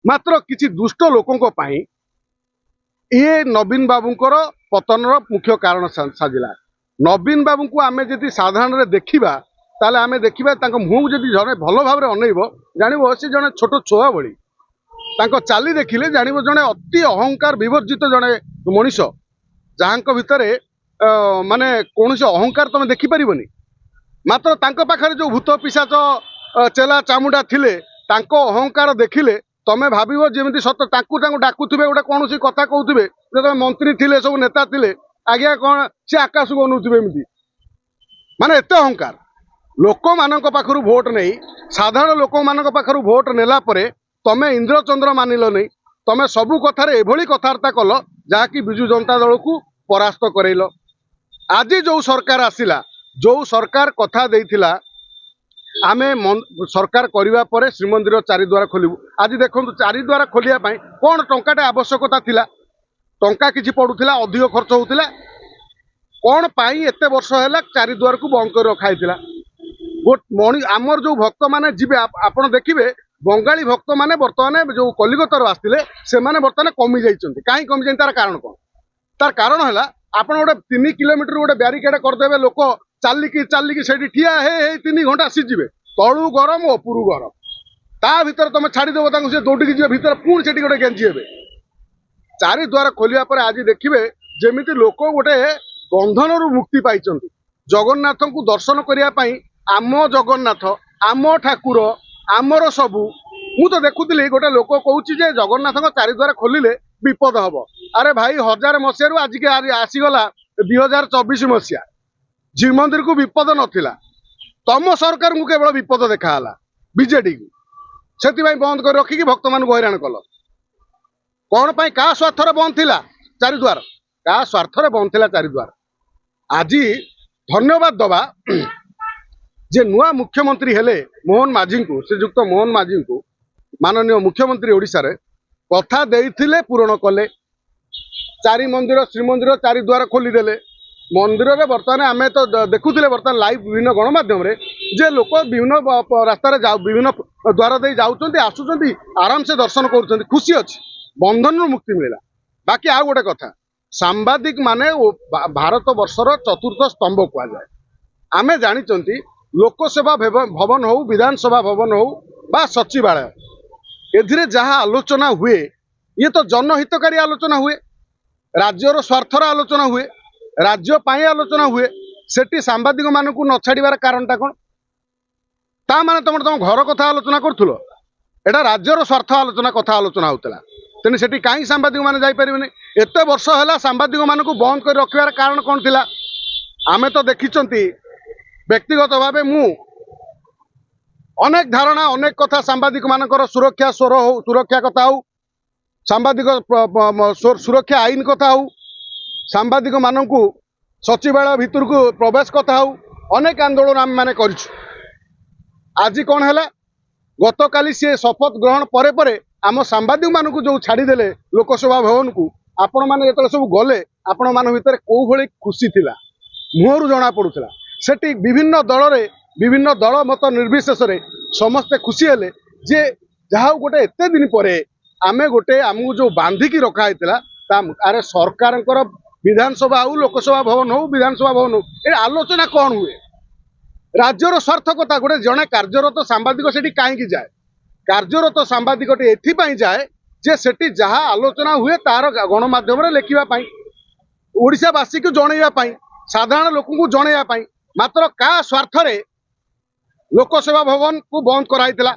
मात्र किसी दुष्ट लोकों ये नवीन बाबूंकर पतनर मुख्य कारण साजिला। नवीन बाबू को आम जी साधारण देखा ताले आम देखा मुह जी जड़े भल भाव अनइब जानव सी जड़े छोट छुआ भली चाली देखिले जानव जड़े अति अहंकार विवर्जित जड़े मनीष जहाँ भितर माने कौन अहंकार तुम देखिपारनि। मात्र पाखे जो भूत पिशाच चेला चामुंडा थिले अहंकार देखिले तमें भाव जमी सत डाकुवे गोटे कौन कथा कहते तुम मंत्री थिले सब नेता थिले आज्ञा कौन सी आकाश को अनौथे माने एत अहंकार लोक मान पाखु भोट नहीं साधारण लोक मान पाखु भोट नेला परे तमें इंद्रचंद्र मानिल नहीं तमें सबू कथार एभली कथबार्ता कल जहाँकि विजु जनता दल को परास्त करैल। आज जो सरकार आसिला जो सरकार कथा देइथिला आमे सरकार करने पर श्रीमंदिर चारिद्वार खोलू। आज देखो चारिद्वार खोलिया कौन टंकाटे आवश्यकता थिला टंका किछि पड़ुथिला अधिक खर्च होउथिला कौन पाई एते वर्ष है चारिद्वार को बंद कर रखाइथिला। आमर जो भक्त माने जिबे आपण देखिबे बंगाली भक्त माने वर्तमान जो कलिकतार आसते से माने वर्तमान कमी जाइछन्ति काई कमी जाइन तार कारण कौन तार कारण है आपण गोटे 3 किलोमीटर गोटे ब्यारिकेड करदेवे लोक चालिकी से ठिया हे 3 घंटा सीजे तलू गरम उपरू गरम ता भीतर तुम छाड़देव से दौड़िकी जी भीतर पुणी से गोटे गेंजी हे चारिद्वार खोलिया पर आज देखिए जमी लोक गोटे बंधन रु मुक्ति पाई जगन्नाथ को दर्शन करने आम जगन्नाथ आम ठाकुर आमर सबू मु तो देखुली गोटे लोक कहूँ जगन्नाथ चारिद्वार खोलिले विपद हम। अरे भाई 1000 मसीह आज के आसीगला 2024 मसीहा श्रीमंदिर को विपद नथिला तम सरकार को केवल विपद देखाला बीजेडी को से बंद कर रखिकी भक्त मान हैरान कल कौन पाई क्या स्वार्थर बंद थिला चारिद्वार क्या स्वार्थर बंद थिला चारिद्वार। आज धन्यवाद दबा जे नुआ मुख्यमंत्री हेले मोहन माझी को श्रीजुक्त मोहन माझी को माननीय मुख्यमंत्री ओडिशा रे कथा देइथिले पूरण कले चारि मंदिर श्रीमंदिर चारिद्वार खोलीदेले मंदिर में बर्तमान आम तो देखुले बर्तमान लाइव विभिन्न गणमाध्यम जे लोक विभिन्न रास्तार विभिन्न द्वार दे जाऊँच आसुँच आराम से दर्शन कर खुशी अच्छी बंधन मुक्ति मिला। बाकी आउ गोटे कथा सांबादिक माने भारत वर्षर चतुर्थ स्तंभ कहुए आमे जानी लोकसेवा भवन हो विधानसभा भवन हो बा सचिवालय एथिरे जहाँ आलोचना हुए ये तो जनहितकारी आलोचना हुए राज्यर स्वार्थर आलोचना हुए राज्य पाई आलोचना हुए सेठी सांबादिक मान को न छाड़ार कारणटा कौन ता माने तुम घर कथा आलोचना करूल एटा राज्यर स्वार्थ आलोचना कथा आलोचना होता तेणु सेठी कहीं सांबादिक मैंने जापरें एत वर्ष है सांबादिक मान को बंद कर रखार कारण कौन थिला आमे तो देखी व्यक्तिगत भाव मु अनेक धारणा अनेक कथा सांबादिक मानकर सुरक्षा स्वर हो सुरक्षा कथा हो सांबादिक सुरक्षा आईन कथा हो सांबादिक मानू सचिवालय भितर को प्रवेश कथा हो अनेक आंदोलन आम मैंने कर आज कौन है गत काली सी शपथ ग्रहण परे परे आम सांबादिक मान को जो छाड़ीदे लोकसभा भवन को आपण मैंने जो सब गले आपण मान भितर कौ भली खुशी थिला मुहरु जना पड़ूला सेठी विभिन्न दल मत निर्विशेष समस्ते खुशी हेले जे जहाँ गोटे एते दिन पर आमे गोटे आमको जो बांधिकी रखाई अरे सरकार विधानसभा हो लोकसभा भवन हो विधानसभा भवन हो ये आलोचना कौन हुए राज्यर स्वार्थ कथा गोटे जड़े कार्यरत सांबादिक सेठी कहीं जाए कार्यरत सांबादिक एथपाई जाए जे सेठी जहाँ आलोचना हुए तार गणमाध्यम लेखापी ओडिशावासी को जनइवाई साधारण लोक जनइवाई मात्र का स्वार्थ लोकसेवा भवन को बंद कराइला